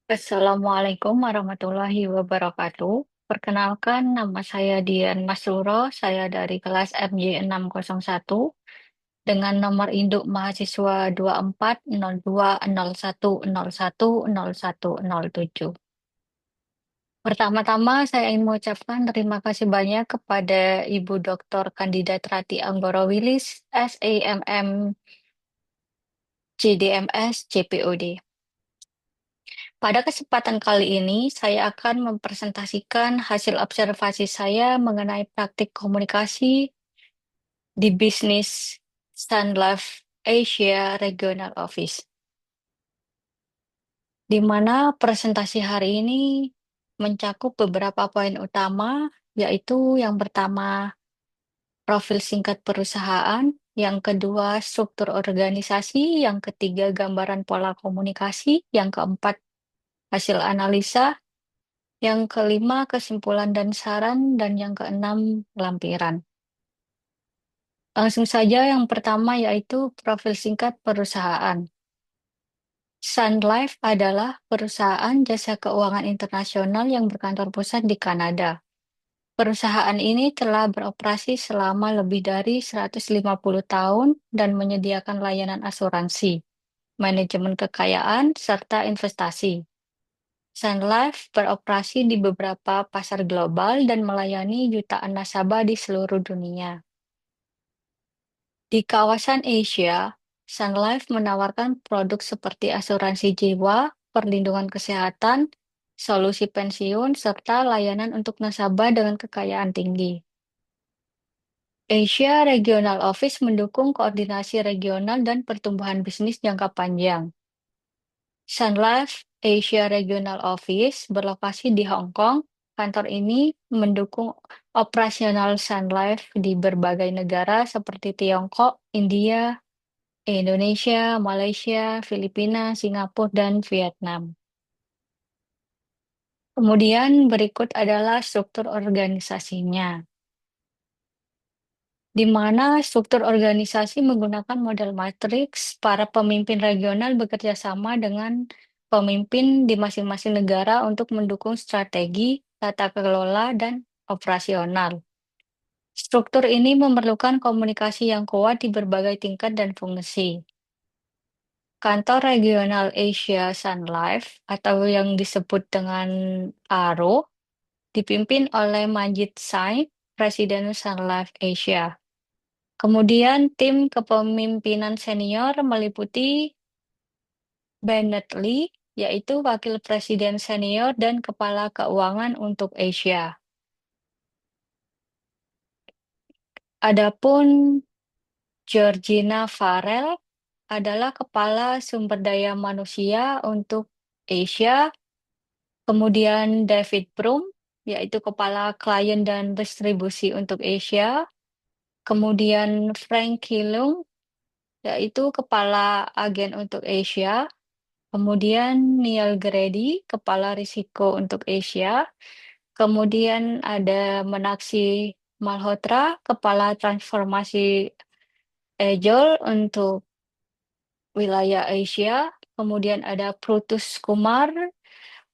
Assalamualaikum warahmatullahi wabarakatuh. Perkenalkan, nama saya Dian Masruro. Saya dari kelas MJ601 dengan nomor induk mahasiswa 240201010107. Pertama-tama, saya ingin mengucapkan terima kasih banyak kepada Ibu Dr. Kandidat Rati Anggoro Wilis, SAMM, CDMS, CPOD. Pada kesempatan kali ini, saya akan mempresentasikan hasil observasi saya mengenai praktik komunikasi di bisnis Sun Life Asia Regional Office, di mana presentasi hari ini mencakup beberapa poin utama, yaitu yang pertama, profil singkat perusahaan, yang kedua, struktur organisasi, yang ketiga, gambaran pola komunikasi, yang keempat, hasil analisa, yang kelima, kesimpulan dan saran, dan yang keenam, lampiran. Langsung saja yang pertama yaitu profil singkat perusahaan. Sun Life adalah perusahaan jasa keuangan internasional yang berkantor pusat di Kanada. Perusahaan ini telah beroperasi selama lebih dari 150 tahun dan menyediakan layanan asuransi, manajemen kekayaan, serta investasi. Sun Life beroperasi di beberapa pasar global dan melayani jutaan nasabah di seluruh dunia. Di kawasan Asia, Sun Life menawarkan produk seperti asuransi jiwa, perlindungan kesehatan, solusi pensiun, serta layanan untuk nasabah dengan kekayaan tinggi. Asia Regional Office mendukung koordinasi regional dan pertumbuhan bisnis jangka panjang. Sun Life Asia Regional Office berlokasi di Hong Kong. Kantor ini mendukung operasional Sun Life di berbagai negara seperti Tiongkok, India, Indonesia, Malaysia, Filipina, Singapura, dan Vietnam. Kemudian berikut adalah struktur organisasinya, di mana struktur organisasi menggunakan model matriks. Para pemimpin regional bekerja sama dengan pemimpin di masing-masing negara untuk mendukung strategi, tata kelola, dan operasional. Struktur ini memerlukan komunikasi yang kuat di berbagai tingkat dan fungsi. Kantor Regional Asia Sun Life atau yang disebut dengan ARO dipimpin oleh Manjit Sain, Presiden Sun Life Asia. Kemudian tim kepemimpinan senior meliputi Bennett Lee, yaitu Wakil Presiden Senior dan Kepala Keuangan untuk Asia. Adapun Georgina Farrell adalah Kepala Sumber Daya Manusia untuk Asia. Kemudian David Brum, yaitu Kepala Klien dan Distribusi untuk Asia. Kemudian Frank Kilung, yaitu Kepala Agen untuk Asia. Kemudian Neil Grady, Kepala Risiko untuk Asia. Kemudian ada Menaksi Malhotra, Kepala Transformasi Agile untuk wilayah Asia. Kemudian ada Prutus Kumar,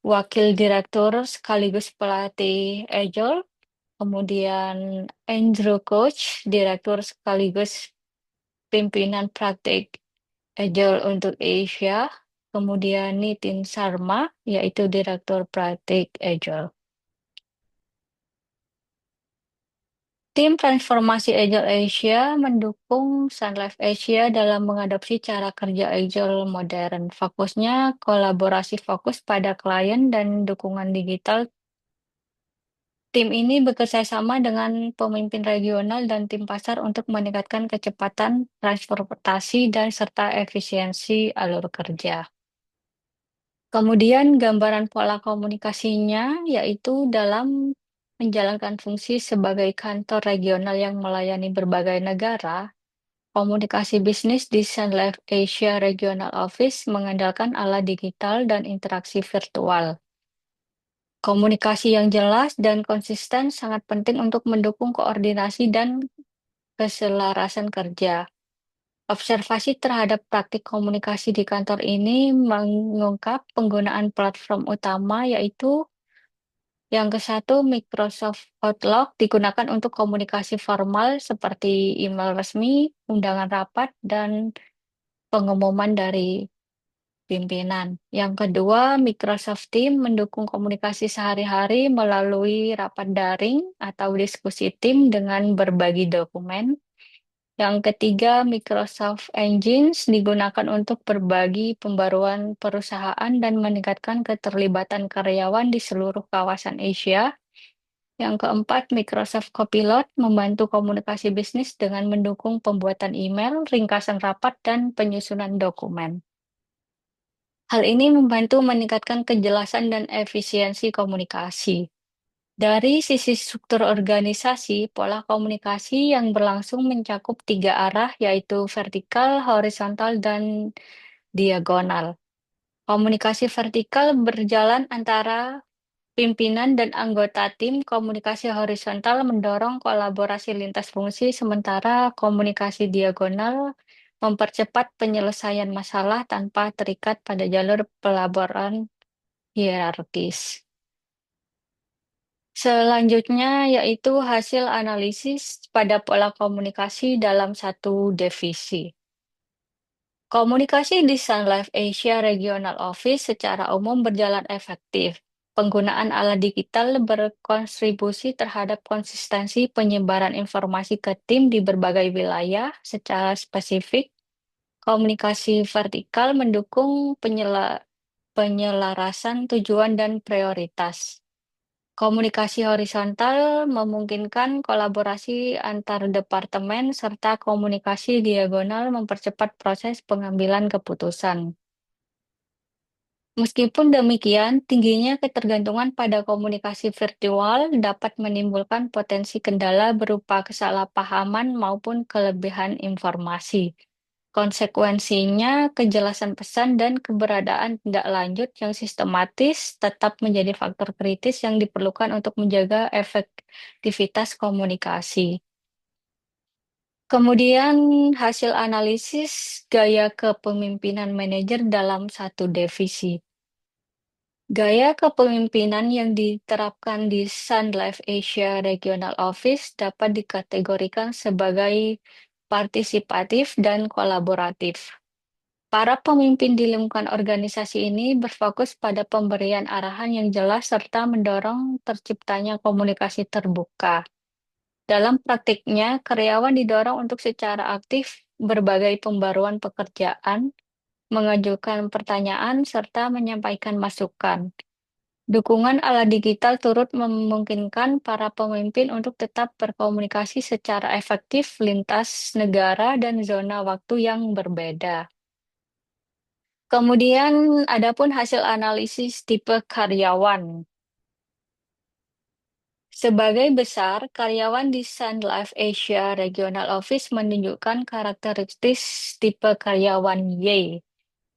Wakil Direktur sekaligus Pelatih Agile. Kemudian Andrew Coach, Direktur sekaligus Pimpinan Praktik Agile untuk Asia. Kemudian Nitin Sharma, yaitu Direktur Praktik Agile. Tim Transformasi Agile Asia mendukung Sun Life Asia dalam mengadopsi cara kerja Agile modern. Fokusnya kolaborasi fokus pada klien dan dukungan digital. Tim ini bekerja sama dengan pemimpin regional dan tim pasar untuk meningkatkan kecepatan transportasi dan serta efisiensi alur kerja. Kemudian gambaran pola komunikasinya yaitu dalam menjalankan fungsi sebagai kantor regional yang melayani berbagai negara. Komunikasi bisnis di Sun Life Asia Regional Office mengandalkan alat digital dan interaksi virtual. Komunikasi yang jelas dan konsisten sangat penting untuk mendukung koordinasi dan keselarasan kerja. Observasi terhadap praktik komunikasi di kantor ini mengungkap penggunaan platform utama yaitu yang ke satu Microsoft Outlook digunakan untuk komunikasi formal seperti email resmi, undangan rapat, dan pengumuman dari pimpinan. Yang kedua, Microsoft Teams mendukung komunikasi sehari-hari melalui rapat daring atau diskusi tim dengan berbagi dokumen. Yang ketiga, Microsoft Engines digunakan untuk berbagi pembaruan perusahaan dan meningkatkan keterlibatan karyawan di seluruh kawasan Asia. Yang keempat, Microsoft Copilot membantu komunikasi bisnis dengan mendukung pembuatan email, ringkasan rapat, dan penyusunan dokumen. Hal ini membantu meningkatkan kejelasan dan efisiensi komunikasi. Dari sisi struktur organisasi, pola komunikasi yang berlangsung mencakup tiga arah, yaitu vertikal, horizontal, dan diagonal. Komunikasi vertikal berjalan antara pimpinan dan anggota tim. Komunikasi horizontal mendorong kolaborasi lintas fungsi, sementara komunikasi diagonal mempercepat penyelesaian masalah tanpa terikat pada jalur pelaporan hierarkis. Selanjutnya yaitu hasil analisis pada pola komunikasi dalam satu divisi. Komunikasi di Sun Life Asia Regional Office secara umum berjalan efektif. Penggunaan alat digital berkontribusi terhadap konsistensi penyebaran informasi ke tim di berbagai wilayah secara spesifik. Komunikasi vertikal mendukung penyelarasan tujuan dan prioritas. Komunikasi horizontal memungkinkan kolaborasi antar departemen serta komunikasi diagonal mempercepat proses pengambilan keputusan. Meskipun demikian, tingginya ketergantungan pada komunikasi virtual dapat menimbulkan potensi kendala berupa kesalahpahaman maupun kelebihan informasi. Konsekuensinya, kejelasan pesan dan keberadaan tindak lanjut yang sistematis tetap menjadi faktor kritis yang diperlukan untuk menjaga efektivitas komunikasi. Kemudian, hasil analisis gaya kepemimpinan manajer dalam satu divisi. Gaya kepemimpinan yang diterapkan di Sun Life Asia Regional Office dapat dikategorikan sebagai partisipatif dan kolaboratif. Para pemimpin di lingkungan organisasi ini berfokus pada pemberian arahan yang jelas serta mendorong terciptanya komunikasi terbuka. Dalam praktiknya, karyawan didorong untuk secara aktif berbagai pembaruan pekerjaan, mengajukan pertanyaan, serta menyampaikan masukan. Dukungan ala digital turut memungkinkan para pemimpin untuk tetap berkomunikasi secara efektif lintas negara dan zona waktu yang berbeda. Kemudian, adapun hasil analisis tipe karyawan. Sebagai besar, karyawan di Sun Life Asia Regional Office menunjukkan karakteristik tipe karyawan Y.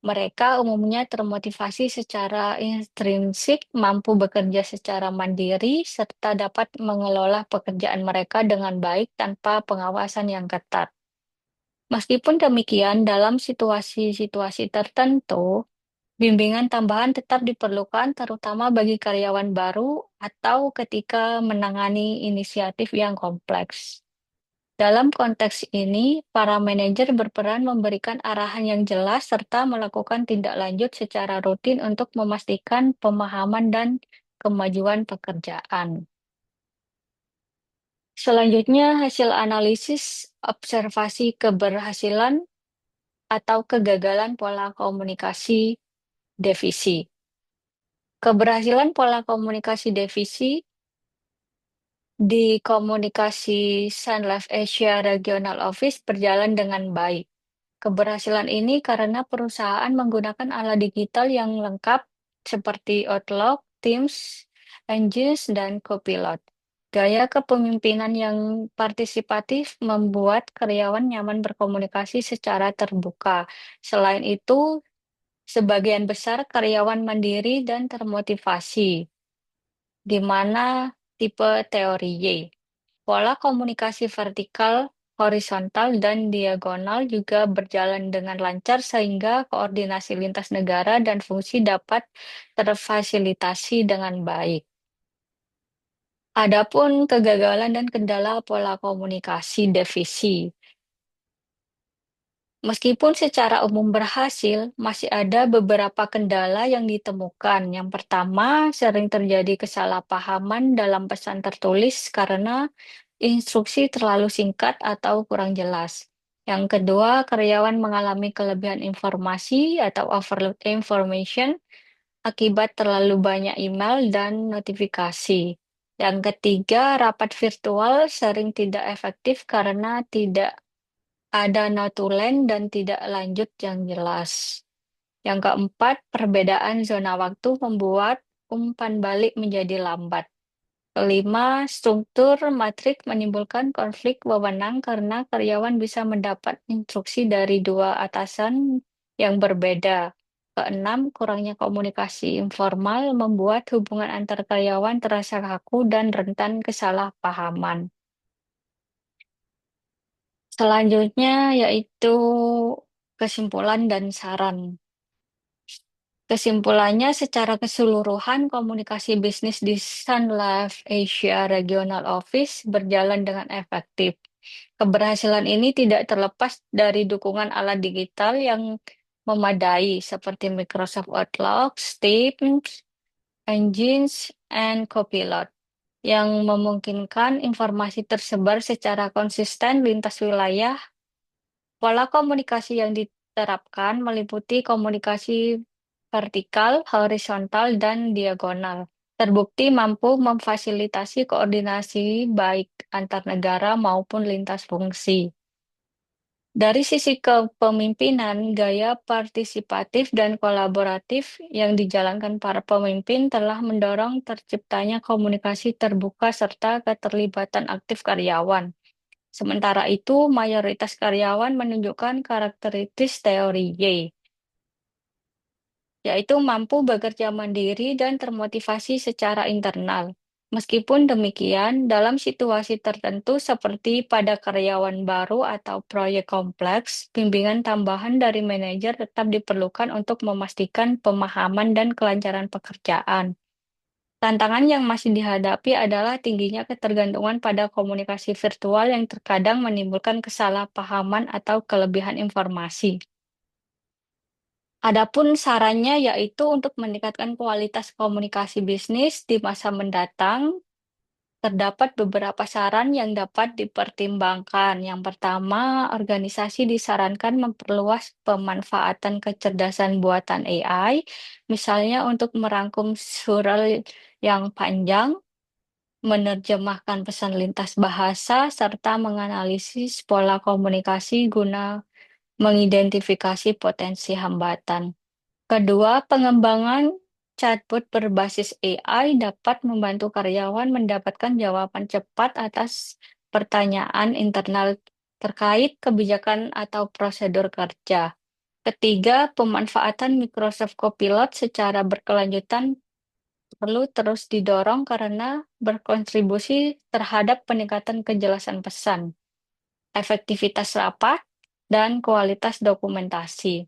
Mereka umumnya termotivasi secara intrinsik, mampu bekerja secara mandiri, serta dapat mengelola pekerjaan mereka dengan baik tanpa pengawasan yang ketat. Meskipun demikian, dalam situasi-situasi tertentu, bimbingan tambahan tetap diperlukan, terutama bagi karyawan baru atau ketika menangani inisiatif yang kompleks. Dalam konteks ini, para manajer berperan memberikan arahan yang jelas serta melakukan tindak lanjut secara rutin untuk memastikan pemahaman dan kemajuan pekerjaan. Selanjutnya, hasil analisis observasi keberhasilan atau kegagalan pola komunikasi divisi. Keberhasilan pola komunikasi divisi di komunikasi Sun Life Asia Regional Office berjalan dengan baik. Keberhasilan ini karena perusahaan menggunakan alat digital yang lengkap seperti Outlook, Teams, Engines, dan Copilot. Gaya kepemimpinan yang partisipatif membuat karyawan nyaman berkomunikasi secara terbuka. Selain itu, sebagian besar karyawan mandiri dan termotivasi, di mana tipe teori Y. Pola komunikasi vertikal, horizontal dan diagonal juga berjalan dengan lancar sehingga koordinasi lintas negara dan fungsi dapat terfasilitasi dengan baik. Adapun kegagalan dan kendala pola komunikasi divisi. Meskipun secara umum berhasil, masih ada beberapa kendala yang ditemukan. Yang pertama, sering terjadi kesalahpahaman dalam pesan tertulis karena instruksi terlalu singkat atau kurang jelas. Yang kedua, karyawan mengalami kelebihan informasi atau overload information akibat terlalu banyak email dan notifikasi. Yang ketiga, rapat virtual sering tidak efektif karena tidak ada notulen dan tidak lanjut yang jelas. Yang keempat, perbedaan zona waktu membuat umpan balik menjadi lambat. Kelima, struktur matrik menimbulkan konflik wewenang karena karyawan bisa mendapat instruksi dari dua atasan yang berbeda. Keenam, kurangnya komunikasi informal membuat hubungan antar karyawan terasa kaku dan rentan kesalahpahaman. Selanjutnya yaitu kesimpulan dan saran. Kesimpulannya, secara keseluruhan, komunikasi bisnis di Sun Life Asia Regional Office berjalan dengan efektif. Keberhasilan ini tidak terlepas dari dukungan alat digital yang memadai seperti Microsoft Outlook, Teams, Engines, and Copilot yang memungkinkan informasi tersebar secara konsisten lintas wilayah. Pola komunikasi yang diterapkan meliputi komunikasi vertikal, horizontal, dan diagonal. Terbukti mampu memfasilitasi koordinasi baik antar negara maupun lintas fungsi. Dari sisi kepemimpinan, gaya partisipatif dan kolaboratif yang dijalankan para pemimpin telah mendorong terciptanya komunikasi terbuka serta keterlibatan aktif karyawan. Sementara itu, mayoritas karyawan menunjukkan karakteristik teori Y, yaitu mampu bekerja mandiri dan termotivasi secara internal. Meskipun demikian, dalam situasi tertentu seperti pada karyawan baru atau proyek kompleks, bimbingan tambahan dari manajer tetap diperlukan untuk memastikan pemahaman dan kelancaran pekerjaan. Tantangan yang masih dihadapi adalah tingginya ketergantungan pada komunikasi virtual yang terkadang menimbulkan kesalahpahaman atau kelebihan informasi. Adapun sarannya yaitu untuk meningkatkan kualitas komunikasi bisnis di masa mendatang, terdapat beberapa saran yang dapat dipertimbangkan. Yang pertama, organisasi disarankan memperluas pemanfaatan kecerdasan buatan AI, misalnya untuk merangkum surel yang panjang, menerjemahkan pesan lintas bahasa, serta menganalisis pola komunikasi guna mengidentifikasi potensi hambatan. Kedua, pengembangan chatbot berbasis AI dapat membantu karyawan mendapatkan jawaban cepat atas pertanyaan internal terkait kebijakan atau prosedur kerja. Ketiga, pemanfaatan Microsoft Copilot secara berkelanjutan perlu terus didorong karena berkontribusi terhadap peningkatan kejelasan pesan, efektivitas rapat, dan kualitas dokumentasi.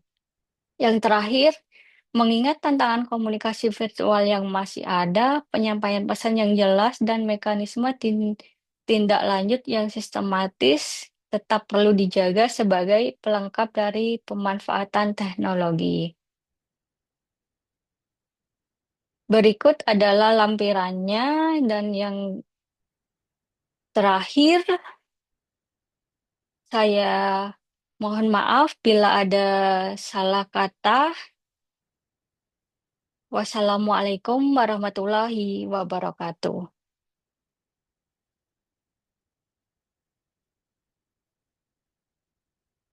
Yang terakhir, mengingat tantangan komunikasi virtual yang masih ada, penyampaian pesan yang jelas dan mekanisme tindak lanjut yang sistematis tetap perlu dijaga sebagai pelengkap dari pemanfaatan teknologi. Berikut adalah lampirannya dan yang terakhir, saya mohon maaf bila ada salah kata. Wassalamualaikum warahmatullahi wabarakatuh.